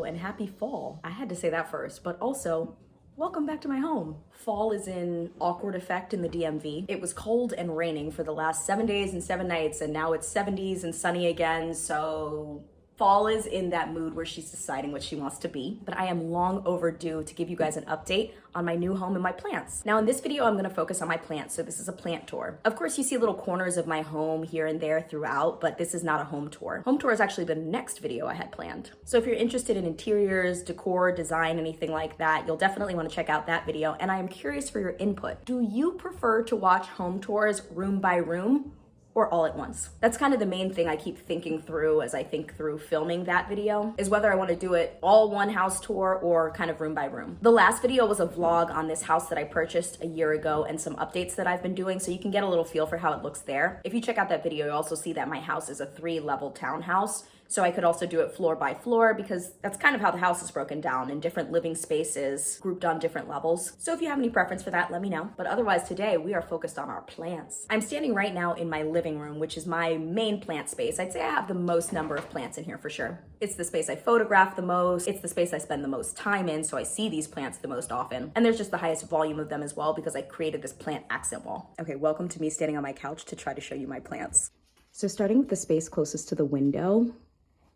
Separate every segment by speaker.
Speaker 1: and happy fall. I had to say that first, but also, welcome back to my home. Fall is in awkward effect in the DMV. It was cold and raining for the last 7 days and 7 nights, and now it's 70s and sunny again, so fall is in that mood where she's deciding what she wants to be, but I am long overdue to give you guys an update on my new home and my plants. Now in this video, I'm gonna focus on my plants, so this is a plant tour. Of course, you see little corners of my home here and there throughout, but this is not a home tour. Home tour is actually the next video I had planned. So if you're interested in interiors, decor, design, anything like that, you'll definitely wanna check out that video, and I am curious for your input. Do you prefer to watch home tours room by room, or all at once? That's kind of the main thing I keep thinking through as I think through filming that video, is whether I want to do it all one house tour or kind of room by room. The last video was a vlog on this house that I purchased a year ago and some updates that I've been doing, so you can get a little feel for how it looks there. If you check out that video, you'll also see that my house is a 3-level townhouse. So I could also do it floor by floor because that's kind of how the house is broken down, in different living spaces grouped on different levels. So if you have any preference for that, let me know. But otherwise today we are focused on our plants. I'm standing right now in my living room, which is my main plant space. I'd say I have the most number of plants in here for sure. It's the space I photograph the most. It's the space I spend the most time in, so I see these plants the most often. And there's just the highest volume of them as well because I created this plant accent wall. Okay, welcome to me standing on my couch to try to show you my plants. So starting with the space closest to the window,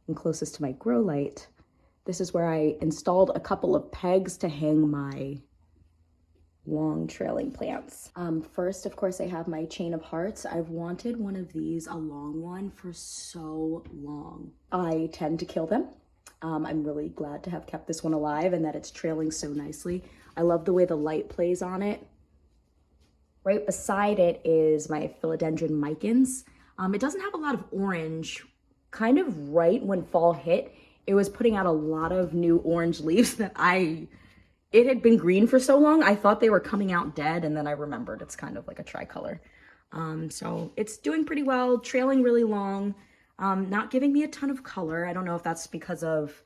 Speaker 1: and closest to my grow light, this is where I installed a couple of pegs to hang my long trailing plants. First, of course, I have my chain of hearts. I've wanted one of these, a long one, for so long. I tend to kill them. I'm really glad to have kept this one alive and that it's trailing so nicely. I love the way the light plays on it. Right beside it is my Philodendron Micans. It doesn't have a lot of orange. Kind of right when fall hit, it was putting out a lot of new orange leaves that it had been green for so long, I thought they were coming out dead, and then I remembered it's kind of like a tricolor. So it's doing pretty well, trailing really long, not giving me a ton of color. I don't know if that's because of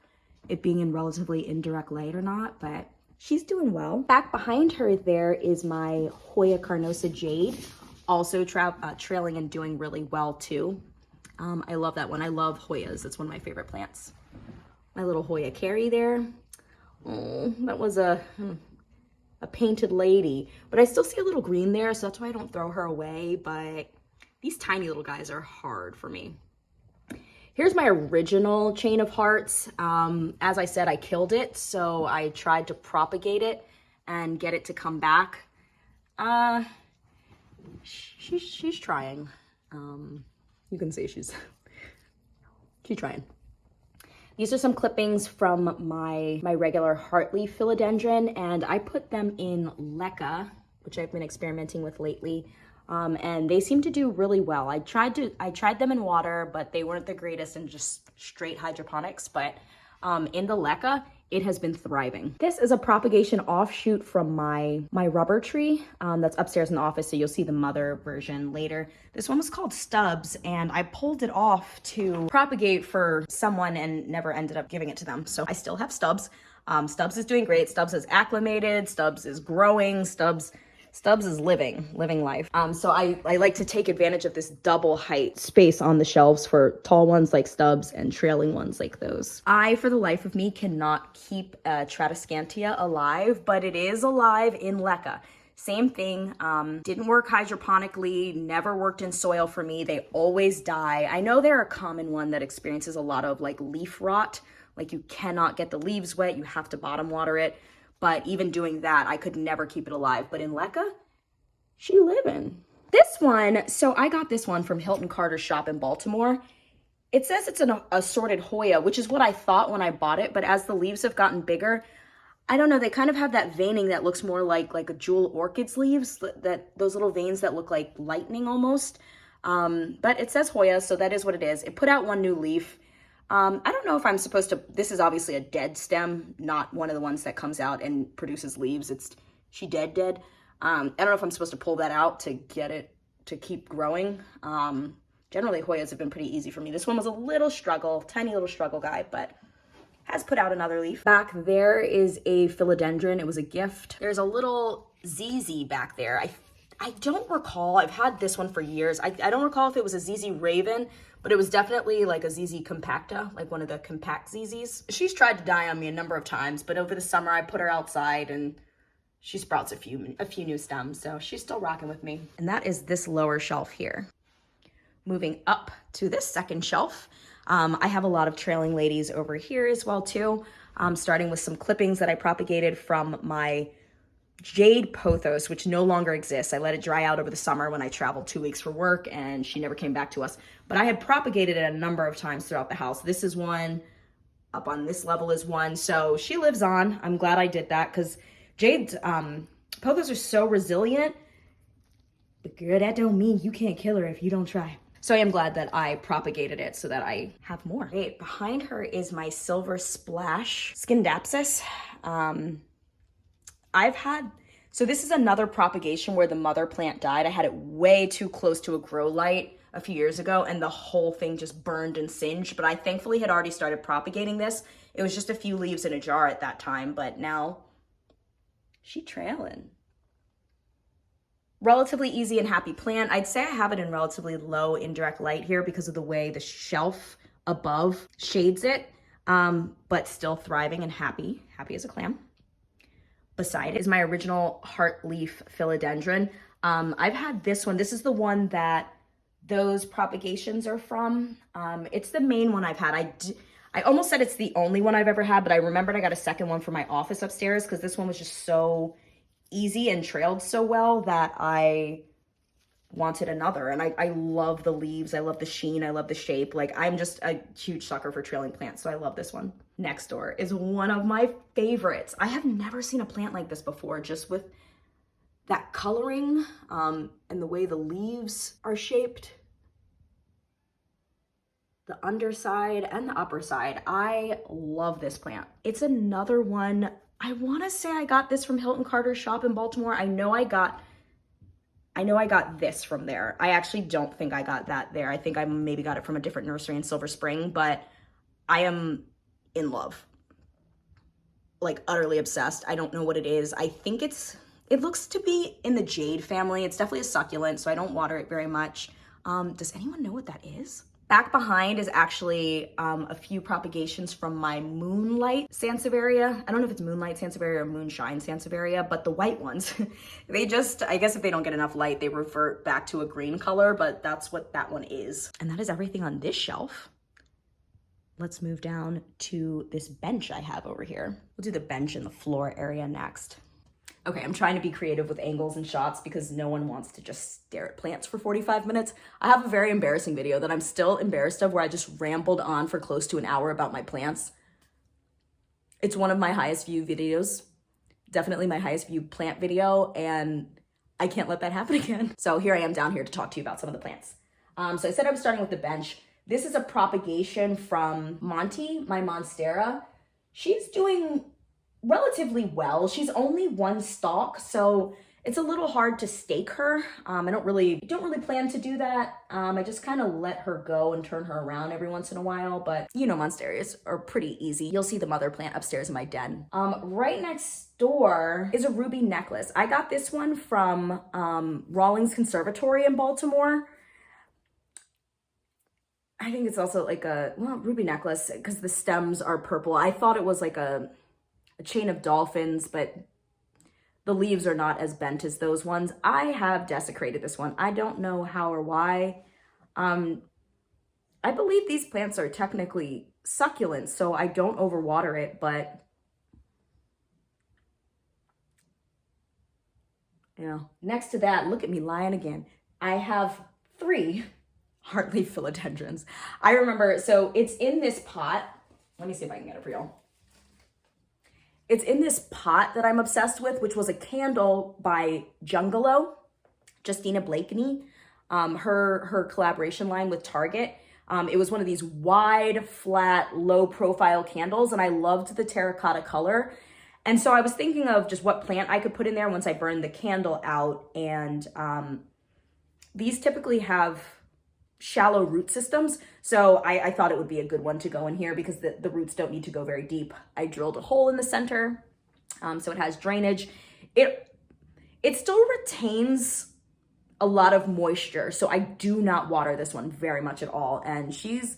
Speaker 1: it being in relatively indirect light or not, but she's doing well. Back behind her there is my Hoya Carnosa Jade, also trailing and doing really well too. I love that one. I love Hoyas. It's one of my favorite plants. My little Hoya Carrie there. Oh, that was a painted lady. But I still see a little green there, so that's why I don't throw her away. But these tiny little guys are hard for me. Here's my original chain of hearts. As I said, I killed it, so I tried to propagate it and get it to come back. She's trying. You can see she's trying. These are some clippings from my regular Hartley Philodendron, and I put them in leca, which I've been experimenting with lately, and they seem to do really well. I tried them in water, but they weren't the greatest in just straight hydroponics, but in the leca, it has been thriving. This is a propagation offshoot from my rubber tree that's upstairs in the office, so you'll see the mother version later. This one was called Stubbs, and I pulled it off to propagate for someone and never ended up giving it to them. So I still have Stubbs. Stubbs is doing great. Stubbs is acclimated. Stubbs is growing. Stubbs is living life. So I like to take advantage of this double height space on the shelves for tall ones like Stubbs and trailing ones like those. I, for the life of me, cannot keep Tradescantia alive, but it is alive in leca. Same thing, didn't work hydroponically, never worked in soil for me. They always die. I know they're a common one that experiences a lot of like leaf rot, like you cannot get the leaves wet, you have to bottom water it. But even doing that, I could never keep it alive. But in leca, she living. This one, so I got this one from Hilton Carter's shop in Baltimore. It says it's an assorted Hoya, which is what I thought when I bought it. But as the leaves have gotten bigger, I don't know, they kind of have that veining that looks more like a jewel orchid's leaves, those little veins that look like lightning almost. But it says Hoya, so that is what it is. It put out one new leaf. I don't know if I'm supposed to, this is obviously a dead stem, not one of the ones that comes out and produces leaves. She dead. I don't know if I'm supposed to pull that out to get it to keep growing. Generally Hoyas have been pretty easy for me. This one was a little struggle, tiny little struggle guy, but has put out another leaf. Back there is a philodendron. It was a gift. There's a little ZZ back there. I don't recall. I've had this one for years. I don't recall if it was a ZZ Raven, but it was definitely like a ZZ Compacta, like one of the compact ZZs. She's tried to die on me a number of times, but over the summer I put her outside and she sprouts a few new stems, so she's still rocking with me. And that is this lower shelf here. Moving up to this second shelf, I have a lot of trailing ladies over here as well too. Starting with some clippings that I propagated from my Jade Pothos, which no longer exists. I let it dry out over the summer when I traveled 2 weeks for work and she never came back to us. But I had propagated it a number of times throughout the house. This is one, up on this level is one. So she lives on. I'm glad I did that because Jade's pothos are so resilient. But girl, that don't mean you can't kill her if you don't try. So I am glad that I propagated it so that I have more. Right, behind her is my Silver Splash Scindapsus. So this is another propagation where the mother plant died. I had it way too close to a grow light a few years ago and the whole thing just burned and singed, but I thankfully had already started propagating this. It was just a few leaves in a jar at that time, but now she trailing. Relatively easy and happy plant. I'd say I have it in relatively low indirect light here because of the way the shelf above shades it, but still thriving and happy as a clam. Beside it is my original Hartley Philodendron. I've had this one. This is the one that those propagations are from. It's the main one I've had. I almost said it's the only one I've ever had, but I remembered I got a second one for my office upstairs because this one was just so easy and trailed so well that I wanted another. And I love the leaves. I love the sheen. I love the shape. Like, I'm just a huge sucker for trailing plants, so I love this one. Next door is one of my favorites. I have never seen a plant like this before, just with that coloring and the way the leaves are shaped. The underside and the upper side. I love this plant. It's another one. I want to say I got this from Hilton Carter's shop in Baltimore. I know I got this from there. I actually don't think I got that there. I think I maybe got it from a different nursery in Silver Spring, but I am in love. Like, utterly obsessed. I don't know what it is. I think it looks to be in the jade family. It's definitely a succulent, so I don't water it very much. Does anyone know what that is? Back behind is actually a few propagations from my Moonlight Sansevaria. I don't know if it's Moonlight Sansevaria or Moonshine Sansevaria, but the white ones, they just, I guess if they don't get enough light, they revert back to a green color, but that's what that one is. And that is everything on this shelf. Let's move down to this bench I have over here. We'll do the bench and the floor area next. Okay, I'm trying to be creative with angles and shots because no one wants to just stare at plants for 45 minutes. I have a very embarrassing video that I'm still embarrassed of where I just rambled on for close to an hour about my plants. It's one of my highest view videos, definitely my highest viewed plant video, and I can't let that happen again. So here I am down here to talk to you about some of the plants. So I said I was starting with the bench. This is a propagation from Monty, my Monstera. She's doing relatively well. She's only one stalk, so it's a little hard to stake her. I don't really plan to do that. I just kind of let her go and turn her around every once in a while, but you know, Monsteras are pretty easy. You'll see the mother plant upstairs in my den. Right next door is a ruby necklace. I got this one from Rawlings Conservatory in Baltimore. I think it's also like a, well, ruby necklace because the stems are purple. I thought it was like a chain of dolphins, but the leaves are not as bent as those ones. I have desecrated this one. I don't know how or why. I believe these plants are technically succulents, so I don't overwater it, but you know, next to that, look at me lying again. I have 3 Hartley Philodendrons. I remember, so it's in this pot. Let me see if I can get it for y'all. It's in this pot that I'm obsessed with, which was a candle by Jungalow, Justina Blakeney, her collaboration line with Target. It was one of these wide, flat, low profile candles, and I loved the terracotta color. And so I was thinking of just what plant I could put in there once I burned the candle out. And these typically have shallow root systems, so I thought it would be a good one to go in here because the roots don't need to go very deep. I drilled a hole in the center, so it has drainage. It still retains a lot of moisture. So I do not water this one very much at all. And she's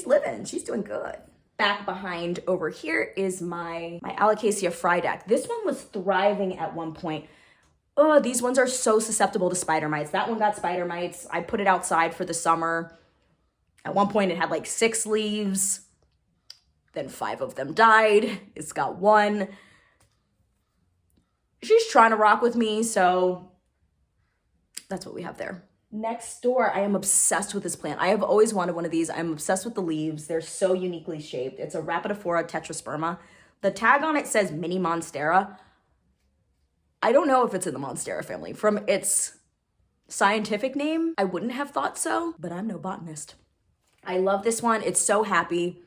Speaker 1: living, she's doing good. Back behind over here is my Alocasia frydek. This one was thriving at one point. Oh, these ones are so susceptible to spider mites. That one got spider mites. I put it outside for the summer. At one point it had like 6 leaves. Then 5 of them died. It's got 1. She's trying to rock with me, so that's what we have there. Next door, I am obsessed with this plant. I have always wanted one of these. I'm obsessed with the leaves. They're so uniquely shaped. It's a Rapidophora Tetrasperma. The tag on it says mini Monstera. I don't know if it's in the Monstera family. From its scientific name, I wouldn't have thought so, but I'm no botanist. I love this one. It's so happy.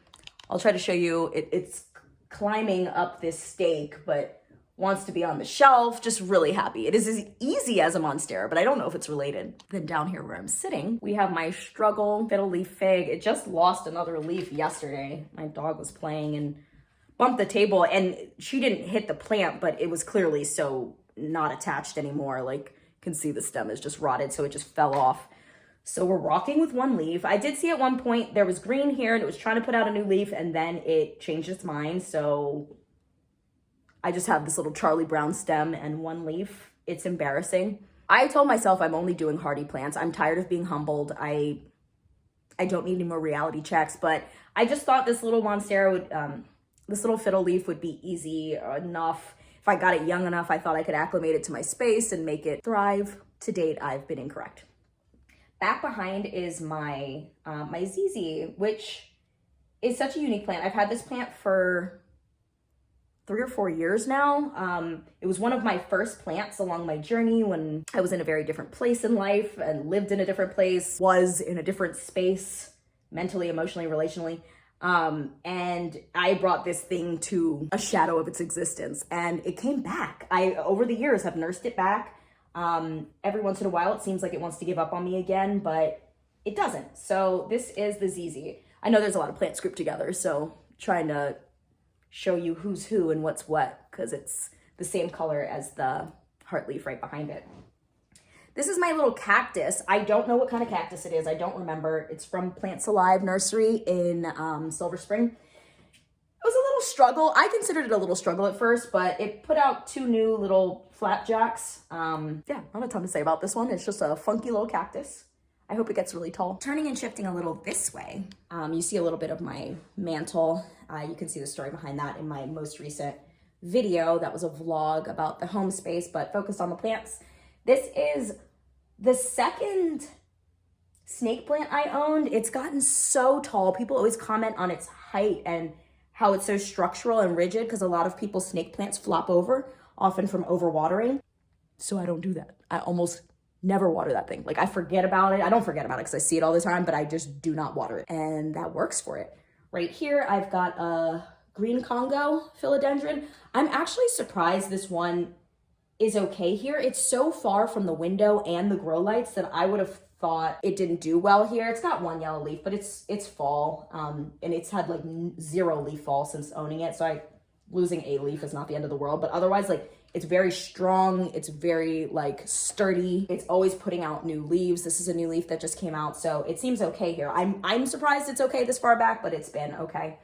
Speaker 1: I'll try to show you. It's climbing up this stake, but wants to be on the shelf, just really happy. It is as easy as a Monstera, but I don't know if it's related. Then down here where I'm sitting, we have my struggle fiddle leaf fig. It just lost another leaf yesterday. My dog was playing and bumped the table, and she didn't hit the plant, but it was clearly so not attached anymore. Like, you can see the stem is just rotted, so it just fell off. So we're rocking with 1 leaf. I did see at one point there was green here and it was trying to put out a new leaf, and then it changed its mind. So I just have this little Charlie Brown stem and 1 leaf. It's embarrassing. I told myself I'm only doing hardy plants. I'm tired of being humbled. I don't need any more reality checks, but I just thought this little Monstera would, this little fiddle leaf would be easy enough. If I got it young enough, I thought I could acclimate it to my space and make it thrive. To date, I've been incorrect. Back behind is my my ZZ, which is such a unique plant. I've had this plant for 3 or 4 years now. It was one of my first plants along my journey when I was in a very different place in life and lived in a different place, was in a different space, mentally, emotionally, relationally. And I brought this thing to a shadow of its existence, and it came back. I, over the years, have nursed it back. Every once in a while, it seems like it wants to give up on me again, but it doesn't. So this is the ZZ. I know there's a lot of plants grouped together, so trying to show you who's who and what's what, because it's the same color as the heart leaf right behind it. This is my little cactus. I don't know what kind of cactus it is. I don't remember. It's from Plants Alive Nursery in Silver Spring. It was a little struggle. I considered it a little struggle at first, but it put out 2 new little flapjacks. Yeah, not a ton to say about this one. It's just a funky little cactus. I hope it gets really tall. Turning and shifting a little this way, you see a little bit of my mantle. You can see the story behind that in my most recent video. That was a vlog about the home space, but focused on the plants. This is the second snake plant I owned. It's gotten so tall. People always comment on its height and how it's so structural and rigid, because a lot of people's snake plants flop over, often from overwatering. So I don't do that. I almost never water that thing. Like, I forget about it. I don't forget about it because I see it all the time, but I just do not water it. And that works for it. Right here, I've got a green Congo Philodendron. I'm actually surprised this one is okay here. It's so far from the window and the grow lights that I would have thought it didn't do well here. It's got 1 yellow leaf, but it's fall, and it's had like 0 leaf fall since owning it. So losing a leaf is not the end of the world, but otherwise, like, it's very strong. It's very like sturdy. It's always putting out new leaves. This is a new leaf that just came out, so it seems okay here. I'm surprised it's okay this far back, but it's been okay.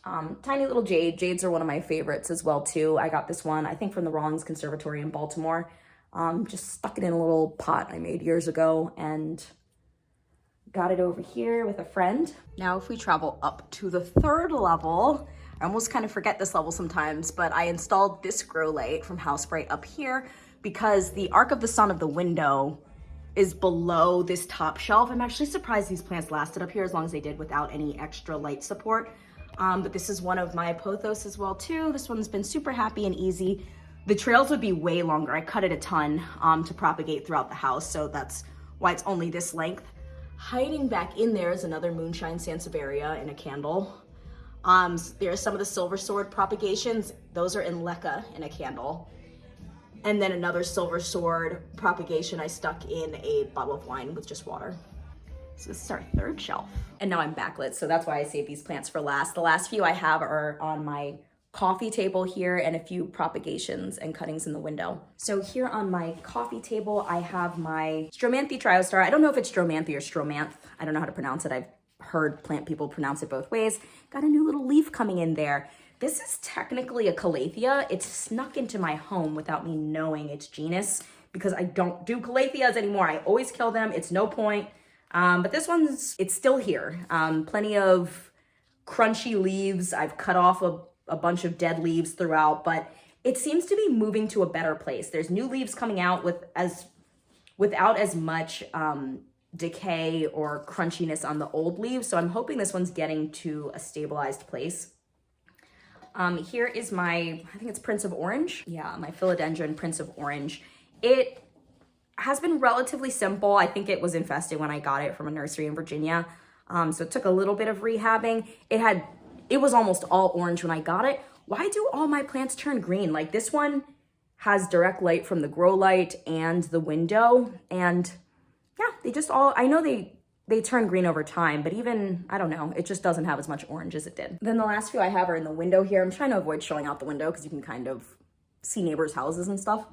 Speaker 1: Tiny little jade. Jades are one of my favorites as well too. I got this one, I think, from the Rawlings Conservatory in Baltimore. Just stuck it in a little pot I made years ago and got it over here with a friend. Now, if we travel up to the 3rd level, I almost kind of forget this level sometimes, but I installed this grow light from Housespray up here because the arc of the sun of the window is below this top shelf. I'm actually surprised these plants lasted up here as long as they did without any extra light support. But this is one of my pothos as well too. This one's been super happy and easy. The trails would be way longer. I cut it a ton to propagate throughout the house, so that's why it's only this length. Hiding back in there is another Moonshine Sansevaria in a candle. There's some of the silver sword propagations. Those are in leca in a candle. And then another silver sword propagation I stuck in a bottle of wine with just water. So this is our 3rd shelf. And now I'm backlit, so that's why I save these plants for last. The last few I have are on my coffee table here and a few propagations and cuttings in the window. So here on my coffee table, I have my Stromanthe Triostar. I don't know if it's Stromanthe or Stromanth. I don't know how to pronounce it. I've heard plant people pronounce it both ways. Got a new little leaf coming in there. This is technically a Calithia. It's snuck into my home without me knowing its genus because I don't do Calithias anymore. I always kill them. It's no point. But this one's, it's still here. Plenty of crunchy leaves. I've cut off a bunch of dead leaves throughout, but it seems to be moving to a better place. There's new leaves coming out without as much decay or crunchiness on the old leaves. So I'm hoping this one's getting to a stabilized place. Here is my, I think it's Prince of Orange. Yeah, my Philodendron Prince of Orange. It has been relatively simple. I think it was infested when I got it from a nursery in Virginia. So it took a little bit of rehabbing. It was almost all orange when I got it. Why do all my plants turn green? Like this one has direct light from the grow light and the window. And yeah, they just all, I know they turn green over time, but even, I don't know, it just doesn't have as much orange as it did. Then the last few I have are in the window here. I'm trying to avoid showing out the window because you can kind of see neighbors' houses and stuff.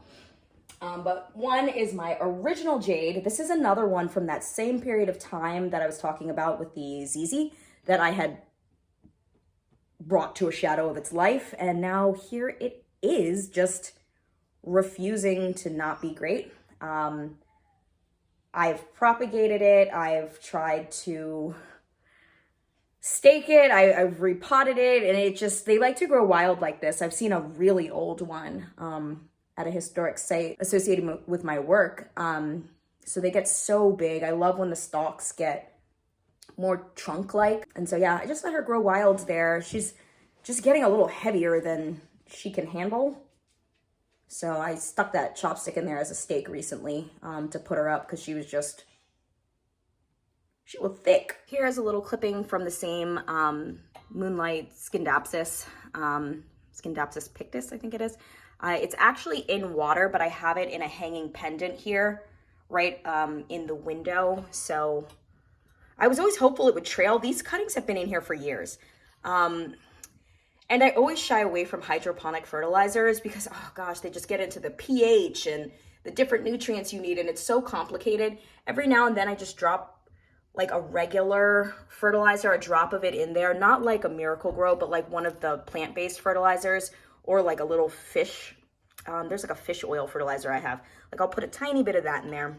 Speaker 1: But one is my original Jade. This is another one from that same period of time that I was talking about with the ZZ that I had brought to a shadow of its life. And now here it is, just refusing to not be great. I've propagated it. I've tried to stake it. I've repotted it, and it just, they like to grow wild like this. I've seen a really old one at a historic site associated with my work. So they get so big. I love when the stalks get more trunk-like. And so yeah, I just let her grow wild there. She's just getting a little heavier than she can handle. So I stuck that chopstick in there as a stake recently to put her up because she was thick. Here's a little clipping from the same Moonlight Scindapsus, Scindapsus pictus, I think it is. It's actually in water, but I have it in a hanging pendant here, right in the window. So I was always hopeful it would trail. These cuttings have been in here for years. And I always shy away from hydroponic fertilizers because, oh gosh, they just get into the pH and the different nutrients you need, and it's so complicated. Every now and then I just drop like a regular fertilizer, a drop of it in there, not like a Miracle Grow, but like one of the plant-based fertilizers, or like a little fish. There's like a fish oil fertilizer I have. Like I'll put a tiny bit of that in there.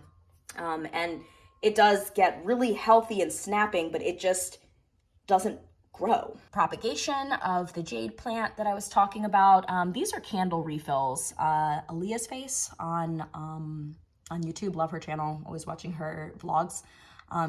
Speaker 1: And it does get really healthy and snapping, but it just doesn't grow. Propagation of the jade plant that I was talking about. These are candle refills. Aaliyah's Face on YouTube, love her channel, always watching her vlogs.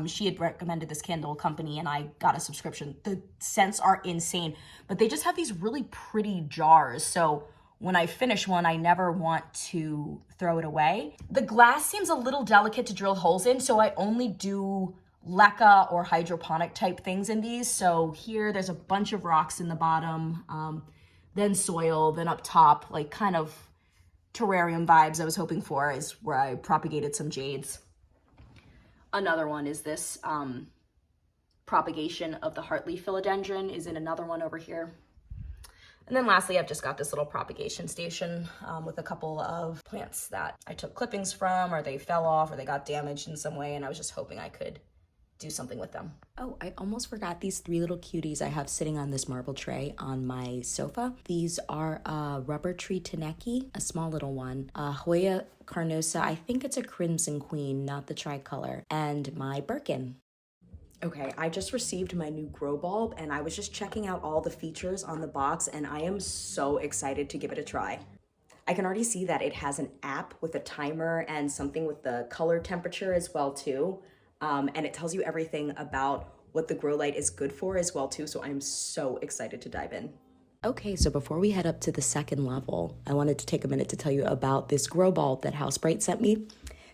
Speaker 1: She had recommended this candle company and I got a subscription. The scents are insane, but they just have these really pretty jars. So when I finish one, I never want to throw it away. The glass seems a little delicate to drill holes in, so I only do leca or hydroponic type things in these. So here there's a bunch of rocks in the bottom, then soil, then up top, like kind of terrarium vibes I was hoping for is where I propagated some jades. Another one is this propagation of the Hartley Philodendron is in another one over here. And then lastly, I've just got this little propagation station with a couple of plants that I took clippings from, or they fell off, or they got damaged in some way, and I was just hoping I could do something with them. Oh, I almost forgot these three little cuties I have sitting on this marble tray on my sofa. These are Rubber Tree Taneki, a small little one, Hoya Carnosa, I think it's a Crimson Queen, not the tricolor, and my Birkin. Okay, I just received my new grow bulb and I was just checking out all the features on the box and I am so excited to give it a try. I can already see that it has an app with a timer and something with the color temperature as well too. And it tells you everything about what the grow light is good for as well too. So I'm so excited to dive in. Okay, so before we head up to the second level, I wanted to take a minute to tell you about this grow bulb that Housebright sent me.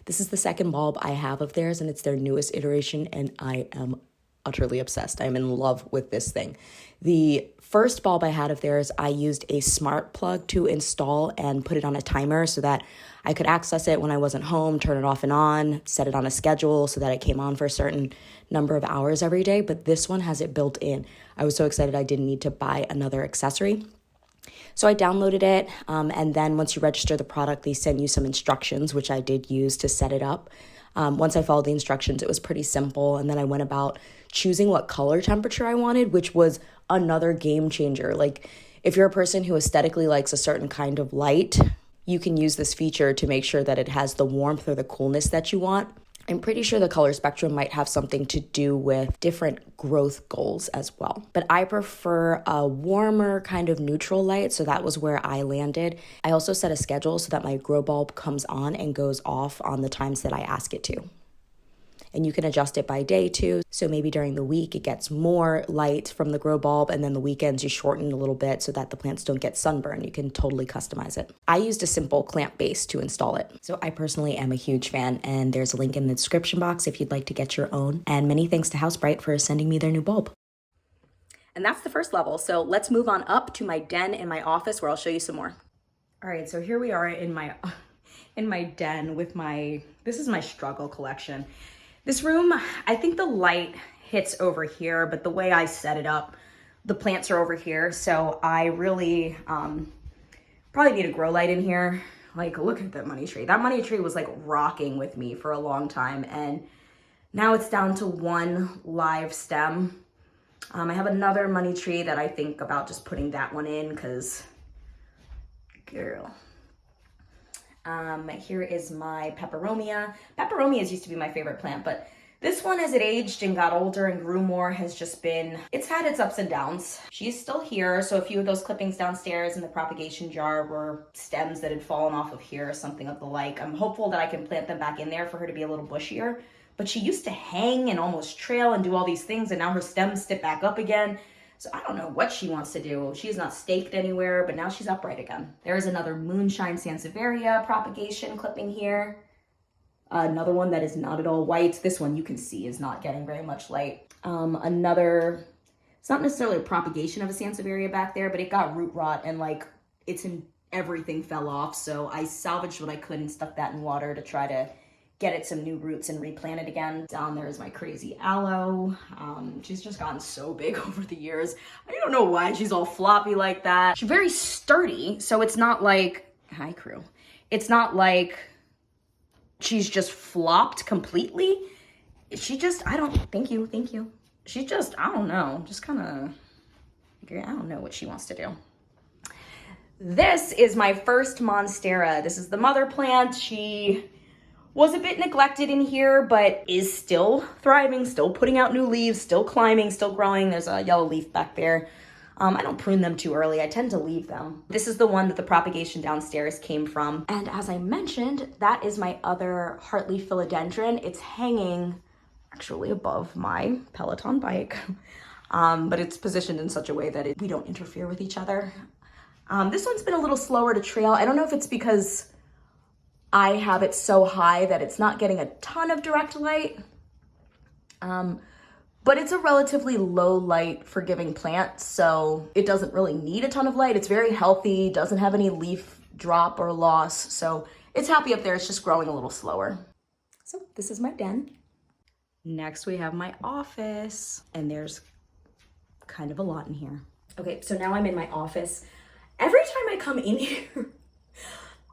Speaker 1: This is the second bulb I have of theirs and it's their newest iteration and I am utterly obsessed. I'm in love with this thing. The first bulb I had of theirs, I used a smart plug to install and put it on a timer so that I could access it when I wasn't home, turn it off and on, set it on a schedule so that it came on for a certain number of hours every day. But this one has it built in. I was so excited I didn't need to buy another accessory. So I downloaded it, and then once you register the product, they send you some instructions, which I did use to set it up. Once I followed the instructions, it was pretty simple, and then I went about choosing what color temperature I wanted, which was another game changer. Like, if you're a person who aesthetically likes a certain kind of light, you can use this feature to make sure that it has the warmth or the coolness that you want. I'm pretty sure the color spectrum might have something to do with different growth goals as well. But I prefer a warmer kind of neutral light, so that was where I landed. I also set a schedule so that my grow bulb comes on and goes off on the times that I ask it to. And you can adjust it by day too. So maybe during the week it gets more light from the grow bulb, and then the weekends you shorten a little bit so that the plants don't get sunburned. You can totally customize it. I used a simple clamp base to install it. So I personally am a huge fan, and there's a link in the description box if you'd like to get your own. And many thanks to Housebright for sending me their new bulb. And that's the first level. So let's move on up to my den in my office where I'll show you some more. All right, so here we are in my den with this is my struggle collection. This room, I think the light hits over here, but the way I set it up, the plants are over here. So I really probably need a grow light in here. Like, look at that money tree. That money tree was like rocking with me for a long time. And now it's down to one live stem. I have another money tree that I think about just putting that one in because, girl. Here is my Peperomia. Peperomias used to be my favorite plant, but this one, as it aged and got older and grew more, has just been, it's had its ups and downs. She's still here, so a few of those clippings downstairs in the propagation jar were stems that had fallen off of here or something of the like. I'm hopeful that I can plant them back in there for her to be a little bushier, but she used to hang and almost trail and do all these things, and now her stems stick back up again. So I don't know what she wants to do. She's not staked anywhere, but now she's upright again. There is another Moonshine Sansevaria propagation clipping here. Another one that is not at all white. This one you can see is not getting very much light. Another, it's not necessarily a propagation of a Sansevaria back there, but it got root rot and like everything fell off. So I salvaged what I could and stuck that in water to try to get it some new roots and replant it again. Down there is my crazy aloe. She's just gotten so big over the years. I don't know why she's all floppy like that. She's very sturdy, so it's not like, hi crew. It's not like she's just flopped completely. She just, thank you. She just, I don't know, just kind of, I don't know what she wants to do. This is my first Monstera. This is the mother plant. She was a bit neglected in here, but is still thriving, still putting out new leaves, still climbing, still growing. There's a yellow leaf back there. I don't prune them too early. I tend to leave them. This is the one that the propagation downstairs came from. And as I mentioned, that is my other Hartley Philodendron. It's hanging actually above my Peloton bike, but it's positioned in such a way that we don't interfere with each other. This one's been a little slower to trail. I don't know if it's because I have it so high that it's not getting a ton of direct light, but it's a relatively low light forgiving plant, so it doesn't really need a ton of light. It's very healthy, doesn't have any leaf drop or loss, so it's happy up there. It's just growing a little slower. So this is my den. Next we have my office, and there's kind of a lot in here. Okay, so now I'm in my office. Every time I come in here,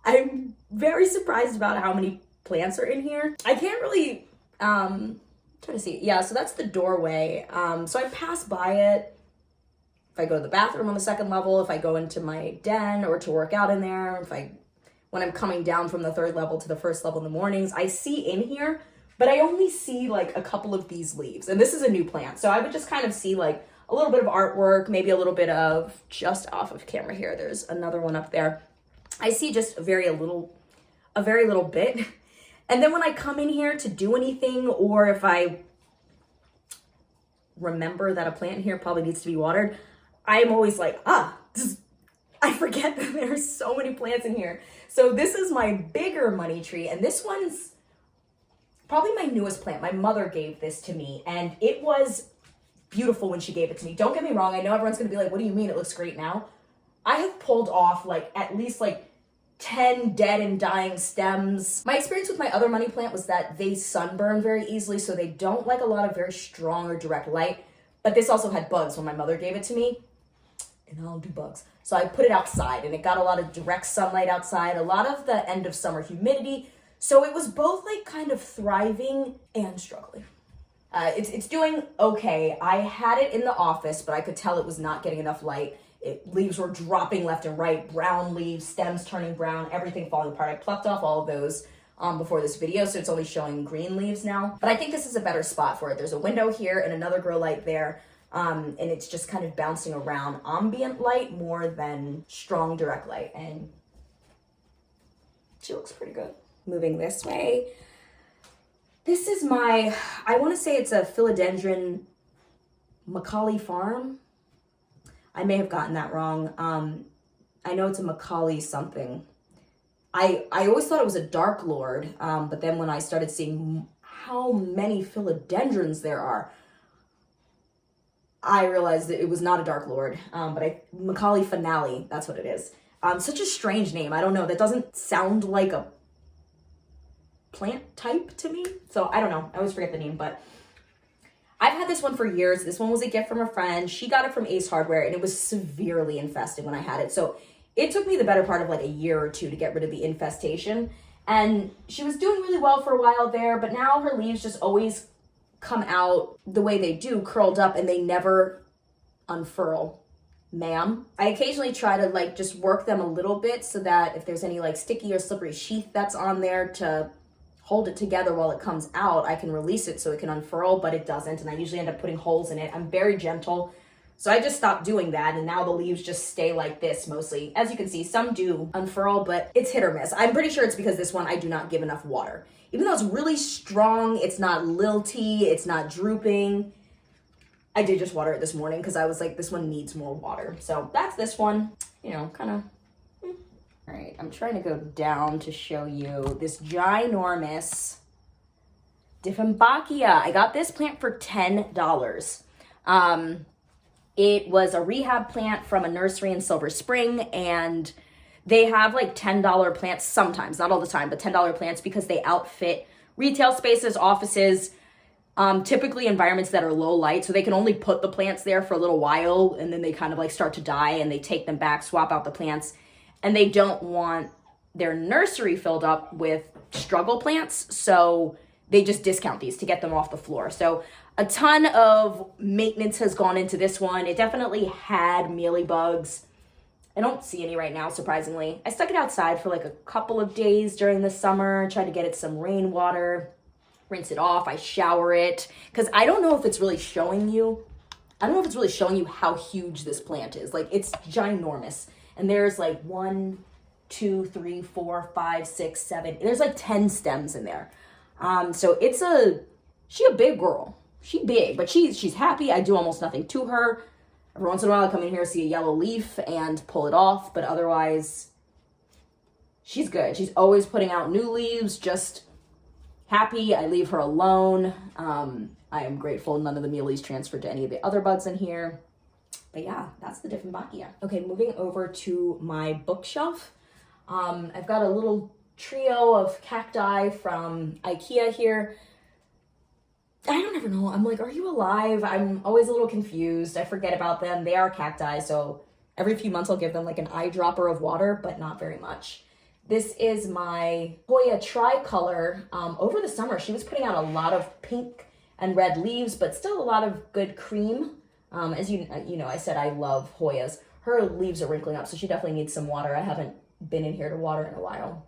Speaker 1: I'm very surprised about how many plants are in here. I can't really, try to see. Yeah, so that's the doorway. So I pass by it. If I go to the bathroom on the second level, if I go into my den or to work out in there, when I'm coming down from the third level to the first level in the mornings, I see in here, but I only see like a couple of these leaves. And this is a new plant. So I would just kind of see like a little bit of artwork, maybe a little bit of, just off of camera here, there's another one up there. I see just a very little bit. And then when I come in here to do anything, or if I remember that a plant here probably needs to be watered, I'm always like, I forget that there's so many plants in here. So this is my bigger money tree, and this one's probably my newest plant. My mother gave this to me, and it was beautiful when she gave it to me. Don't get me wrong. I know everyone's gonna be like, what do you mean it looks great now? I have pulled off like at least like 10 dead and dying stems. My experience with my other money plant was that they sunburn very easily, so they don't like a lot of very strong or direct light. But this also had bugs when my mother gave it to me. and I don't do bugs. So I put it outside, and it got a lot of direct sunlight outside, a lot of the end of summer humidity. So it was both like kind of thriving and struggling. It's doing okay. I had it in the office, but I could tell it was not getting enough light. Leaves were dropping left and right, brown leaves, stems turning brown, everything falling apart. I plucked off all of those before this video, so it's only showing green leaves now. But I think this is a better spot for it. There's a window here and another grow light there, and it's just kind of bouncing around ambient light more than strong direct light, and she looks pretty good. Moving this way. This is my, I want to say it's a Philodendron Macaulay farm. I may have gotten that wrong. I know it's a Macaulay something. I always thought it was a Dark Lord, but then when I started seeing how many philodendrons there are, I realized that it was not a Dark Lord, but Macaulay Finale, that's what it is. Such a strange name. I don't know. That doesn't sound like a plant type to me. So I don't know. I always forget the name, but I've had this one for years. This one was a gift from a friend. She got it from Ace Hardware, and it was severely infested when I had it. So it took me the better part of like a year or two to get rid of the infestation. And she was doing really well for a while there, but now her leaves just always come out the way they do, curled up, and they never unfurl. Ma'am. I occasionally try to like just work them a little bit so that if there's any like sticky or slippery sheath that's on there to hold it together while it comes out, I can release it so it can unfurl, but it doesn't, and I usually end up putting holes in it. I'm very gentle, so I just stopped doing that, and now the leaves just stay like this mostly. As you can see, some do unfurl, but it's hit or miss. I'm pretty sure it's because this one I do not give enough water. Even though it's really strong, it's not lilty, it's not drooping. I did just water it this morning because I was like, this one needs more water. So that's this one, you know, kind of. All right, I'm trying to go down to show you this Ginormous Diffembachia. I got this plant for $10. It was a rehab plant from a nursery in Silver Spring, and they have like $10 plants sometimes, not all the time, but $10 plants because they outfit retail spaces, offices, typically environments that are low light, so they can only put the plants there for a little while, and then they kind of like start to die, and they take them back, swap out the plants. And they don't want their nursery filled up with struggle plants, so they just discount these to get them off the floor. So a ton of maintenance has gone into this one. It definitely had mealybugs. I don't see any right now, surprisingly. I stuck it outside for like a couple of days during the summer, tried to get it some rainwater, rinse it off, I shower it, because I don't know if it's really showing you, how huge this plant is. Like, it's ginormous. And there's like 1, 2, 3, 4, 5, 6, 7. There's like 10 stems in there. So she a big girl. She big, but she's happy. I do almost nothing to her. Every once in a while I come in here, see a yellow leaf and pull it off. But otherwise, she's good. She's always putting out new leaves, just happy. I leave her alone. I am grateful none of the mealies transferred to any of the other buds in here. But yeah, that's the Diffembachia. Okay, moving over to my bookshelf. I've got a little trio of cacti from IKEA here. I don't ever know. I'm like, are you alive? I'm always a little confused. I forget about them. They are cacti, so every few months I'll give them like an eyedropper of water, but not very much. This is my Hoya tricolor. Over the summer, she was putting out a lot of pink and red leaves, but still a lot of good cream. As you know, I said I love Hoyas. Her leaves are wrinkling up, so she definitely needs some water. I haven't been in here to water in a while.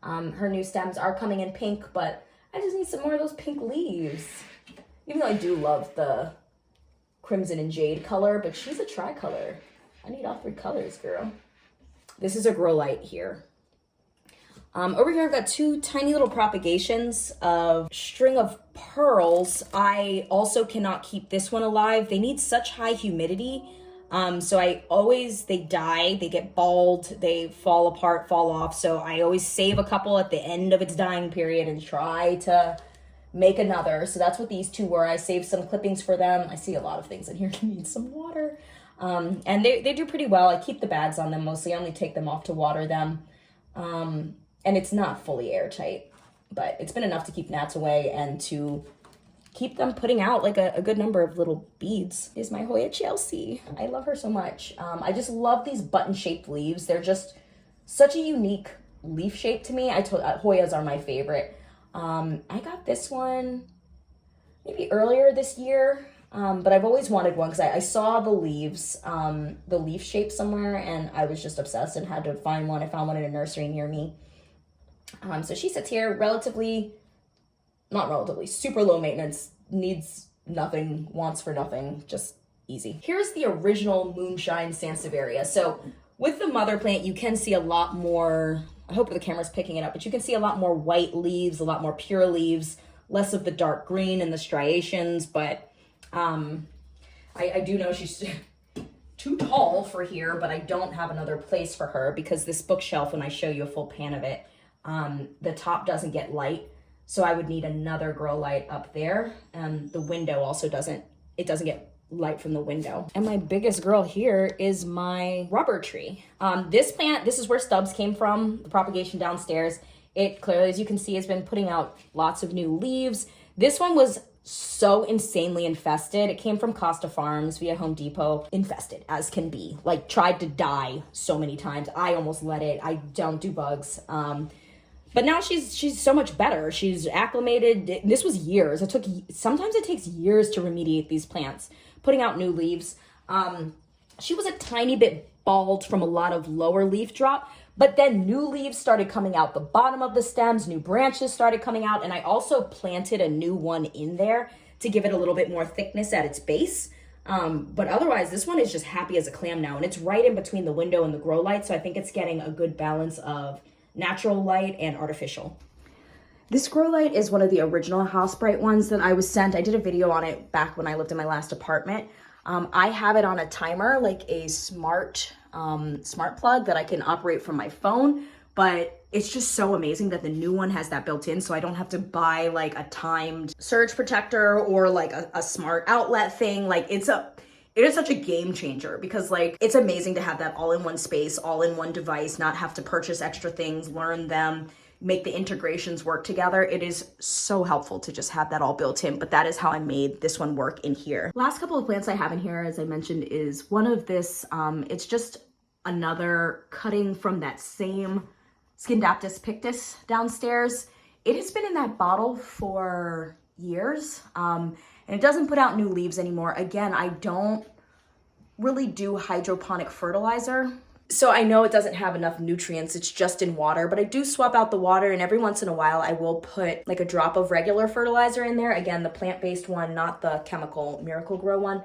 Speaker 1: Her new stems are coming in pink, but I just need some more of those pink leaves. Even though I do love the crimson and jade color, but she's a tricolor. I need all 3 colors, girl. This is a grow light here. Over here I've got 2 tiny little propagations of string of pearls. I also cannot keep this one alive. They need such high humidity. So they die, they get bald, they fall apart, fall off. So I always save a couple at the end of its dying period and try to make another. So that's what these 2 were. I saved some clippings for them. I see a lot of things in here that need some water. And they do pretty well. I keep the bags on them mostly. I only take them off to water them. And it's not fully airtight, but it's been enough to keep gnats away and to keep them putting out like a good number of little beads. Is my Hoya Chelsea. I love her so much. I just love these button-shaped leaves. They're just such a unique leaf shape to me. Hoyas are my favorite. I got this one maybe earlier this year, but I've always wanted one because I saw the leaves, the leaf shape somewhere, and I was just obsessed and had to find one. I found one in a nursery near me. So she sits here super low maintenance, needs nothing, wants for nothing, just easy. Here's the original Moonshine Sansevaria. So with the mother plant, you can see a lot more, I hope the camera's picking it up, but you can see a lot more white leaves, a lot more pure leaves, less of the dark green and the striations, but I do know she's too tall for here, but I don't have another place for her because this bookshelf, when I show you a full pan of it, the top doesn't get light. So I would need another grow light up there. The window also doesn't get light from the window. And my biggest girl here is my rubber tree. This plant, this is where stubs came from, the propagation downstairs. It clearly, as you can see, has been putting out lots of new leaves. This one was so insanely infested. It came from Costa Farms via Home Depot. Infested as can be. Like, tried to die so many times. I almost let it. I don't do bugs. But now she's so much better. She's acclimated. This was years. Sometimes it takes years to remediate these plants, putting out new leaves. She was a tiny bit bald from a lot of lower leaf drop, but then new leaves started coming out the bottom of the stems, new branches started coming out, and I also planted a new one in there to give it a little bit more thickness at its base. But otherwise, this one is just happy as a clam now, and it's right in between the window and the grow light, so I think it's getting a good balance of natural light and artificial. This grow light is one of the original House Bright ones that I was sent. I did a video on it back when I lived in my last apartment. I have it on a timer, like a smart plug that I can operate from my phone, but it's just so amazing that the new one has that built in, so I don't have to buy like a timed surge protector or like a smart outlet thing. Like it is such a game changer because like it's amazing to have that all in one space, all in one device, not have to purchase extra things, learn them, make the integrations work together. It is so helpful to just have that all built in, but that is how I made this one work in here. Last couple of plants I have in here, as I mentioned, is one of this, it's just another cutting from that same Scindaptus pictus downstairs. It has been in that bottle for years, and it doesn't put out new leaves anymore. Again, I don't really do hydroponic fertilizer, so I know it doesn't have enough nutrients. It's just in water, but I do swap out the water, and every once in a while I will put like a drop of regular fertilizer in there. Again, the plant-based one, not the chemical Miracle Grow one.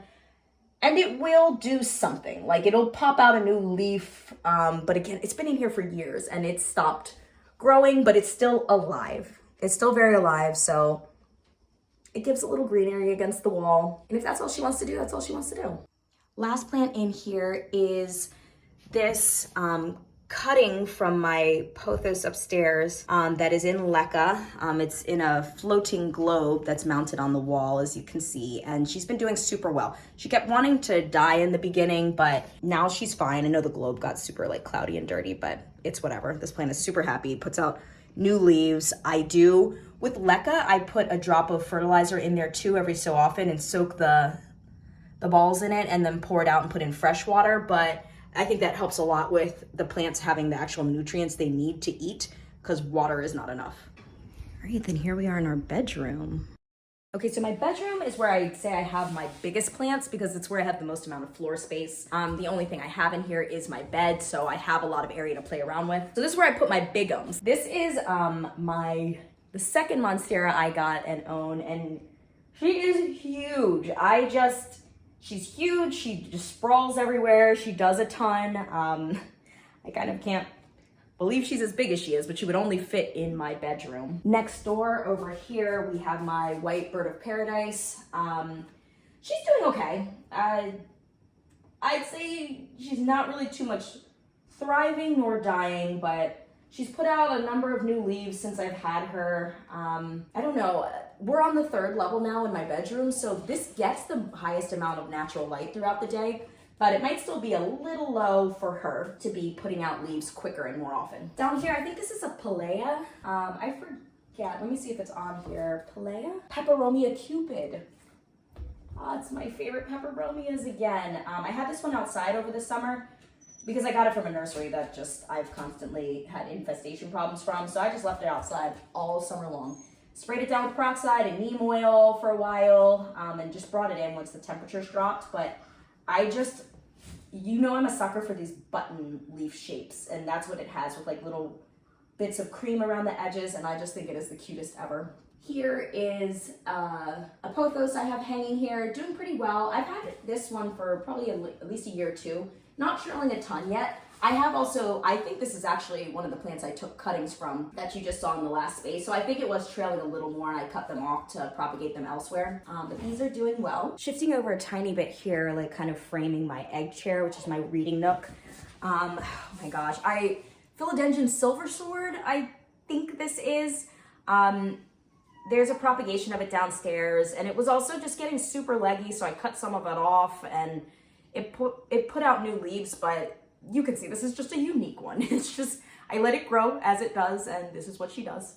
Speaker 1: And it will do something. Like it'll pop out a new leaf, but again, it's been in here for years and it's stopped growing, but it's still alive. It's still very alive, so it gives a little greenery against the wall. And if that's all she wants to do, that's all she wants to do. Last plant in here is this cutting from my pothos upstairs that is in leca. It's in a floating globe that's mounted on the wall, as you can see, and she's been doing super well. She kept wanting to die in the beginning, but now she's fine. I know the globe got super like cloudy and dirty, but it's whatever. This plant is super happy, puts out new leaves. With leca, I put a drop of fertilizer in there too every so often and soak the balls in it and then pour it out and put in fresh water, but I think that helps a lot with the plants having the actual nutrients they need to eat because water is not enough. All right, then here we are in our bedroom. Okay, so my bedroom is where I'd say I have my biggest plants because it's where I have the most amount of floor space. The only thing I have in here is my bed, so I have a lot of area to play around with. So this is where I put my bigums. This is the second Monstera I got and own, and she is huge. She's huge, she just sprawls everywhere, she does a ton. I kind of can't believe she's as big as she is, but she would only fit in my bedroom. Next door, over here, we have my white bird of paradise. She's doing okay. I'd say she's not really too much thriving nor dying, but she's put out a number of new leaves since I've had her. I don't know. We're on the 3rd level now in my bedroom, so this gets the highest amount of natural light throughout the day, but it might still be a little low for her to be putting out leaves quicker and more often. Down here, I think this is a Pelea. I Yeah, let me see if it's on here. Peperomia Cupid. Oh, it's my favorite peperomias again. I had this one outside over the summer because I got it from a nursery that I've constantly had infestation problems from. So I just left it outside all summer long. Sprayed it down with peroxide and neem oil for a while, and just brought it in once the temperatures dropped. But I'm a sucker for these button leaf shapes, and that's what it has, with like little bits of cream around the edges, and I just think it is the cutest ever. Here is a pothos I have hanging here, doing pretty well. I've had this one for probably at least a year or two, not trailing a ton yet. I think this is actually one of the plants I took cuttings from that you just saw in the last space. So I think it was trailing a little more and I cut them off to propagate them elsewhere. But these are doing well. Shifting over a tiny bit here, like kind of framing my egg chair, which is my reading nook. Oh my gosh, Philodendron Silver Sword, I think this is. There's a propagation of it downstairs, and it was also just getting super leggy, so I cut some of it off, and it put out new leaves, but you can see this is just a unique one. It's just, I let it grow as it does, and this is what she does.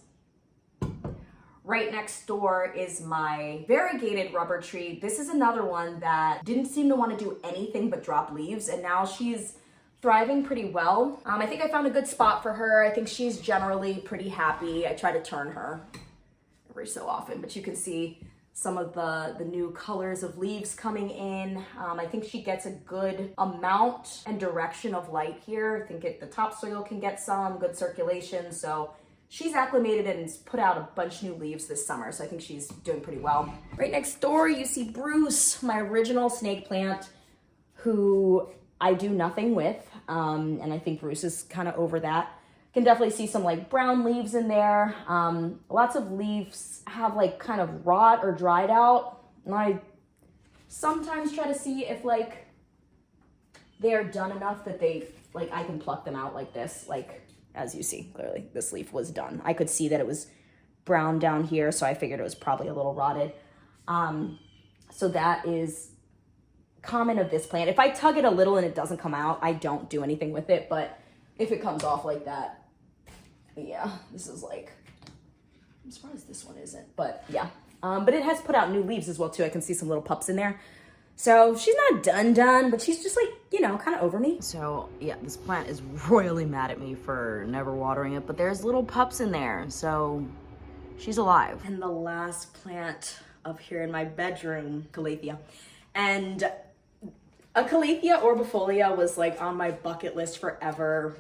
Speaker 1: Right next door is my variegated rubber tree. This is another one that didn't seem to want to do anything but drop leaves, and now she's thriving pretty well. I think I found a good spot for her. I think she's generally pretty happy. I try to turn her every so often, but you can see some of the new colors of leaves coming in. I think she gets a good amount and direction of light here. I think the topsoil can get some good circulation, so she's acclimated and put out a bunch of new leaves this summer, so I think she's doing pretty well. Right next door, you see Bruce, my original snake plant, who I do nothing with, and I think Bruce is kind of over that. Can definitely see some like brown leaves in there. Lots of leaves have like kind of rot or dried out, and I sometimes try to see if like they are done enough that I can pluck them out like this. Like, as you see, clearly this leaf was done. I could see that it was brown down here, so I figured it was probably a little rotted. So that is common of this plant. If I tug it a little and it doesn't come out, I don't do anything with it, but if it comes off like that, yeah, this is like, I'm surprised this one isn't, but yeah. But it has put out new leaves as well too. I can see some little pups in there. So she's not done, but she's just like, kind of over me. So yeah, this plant is royally mad at me for never watering it, but there's little pups in there, so she's alive. And the last plant up here in my bedroom, Calithia. And a Calithia Orbifolia was like on my bucket list forever.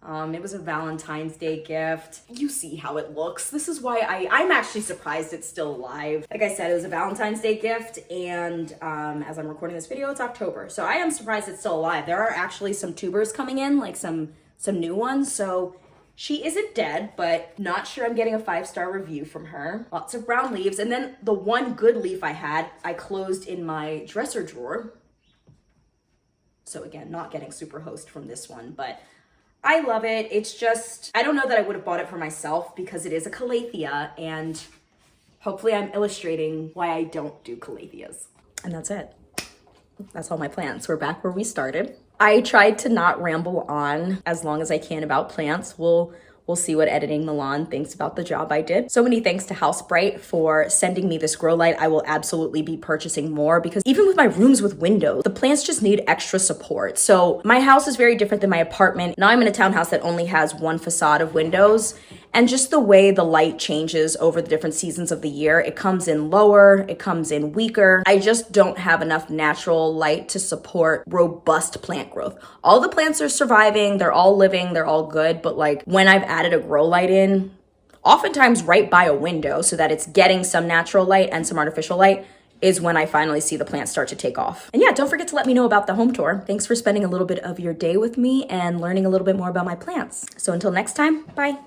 Speaker 1: It was a Valentine's Day gift. You see how it looks. This is why I'm actually surprised it's still alive. Like I said, it was a Valentine's Day gift, and as I'm recording this video, it's October. So I am surprised it's still alive. There are actually some tubers coming in, like some new ones. So she isn't dead, but not sure I'm getting a 5-star review from her. Lots of brown leaves. And then the one good leaf I had, I closed in my dresser drawer. So again, not getting super host from this one, but I love it. It's just, I don't know that I would have bought it for myself because it is a Calithia, and hopefully I'm illustrating why I don't do Calithias. And that's it. That's all my plants. We're back where we started. I tried to not ramble on as long as I can about plants. We'll see what editing Milan thinks about the job I did. So many thanks to House Bright for sending me this grow light. I will absolutely be purchasing more because even with my rooms with windows, the plants just need extra support. So my house is very different than my apartment. Now I'm in a townhouse that only has one facade of windows, and just the way the light changes over the different seasons of the year, it comes in lower, it comes in weaker. I just don't have enough natural light to support robust plant growth. All the plants are surviving, they're all living, they're all good, but like when I've added a grow light in, oftentimes right by a window so that it's getting some natural light and some artificial light, is when I finally see the plants start to take off. And yeah, don't forget to let me know about the home tour. Thanks for spending a little bit of your day with me and learning a little bit more about my plants. So until next time, bye.